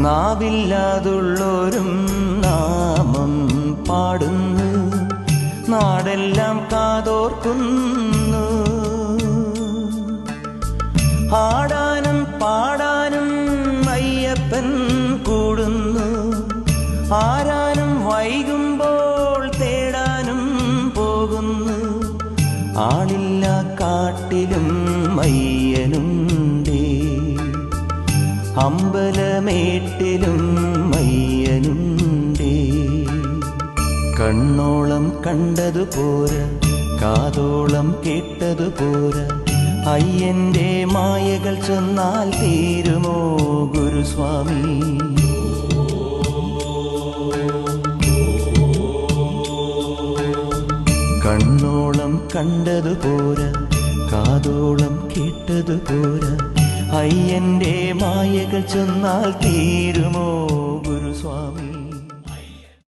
നാവില്ലാതുള്ളോരും നാമം പാടുന്നു, നാടെല്ലാം കാതോർക്കുന്നു. ആടാനും പാടാനും അയ്യപ്പൻ കൂടുന്നു, ആരാനും വൈകുമ്പോൾ തേടാനും പോകുന്നു. ആളില്ല കാട്ടിലും അയ്യനുണ്ടേ, അമ്പലമേട്ടിലും അയ്യനുണ്ടേ. കണ്ണോളം കണ്ടതുപോരാ, കാതോളം കേട്ടതുപോരാ, അയ്യന്റെ മായകൾ ചൊന്നാൽ തീരുമോ ഗുരുസ്വാമി? കണ്ണോളം കണ്ടതുപോരാ, കാതോളം കേട്ടതുപോരാ, അയ്യന്റെ മായകൾ ചൊന്നാൽ തീരുമോ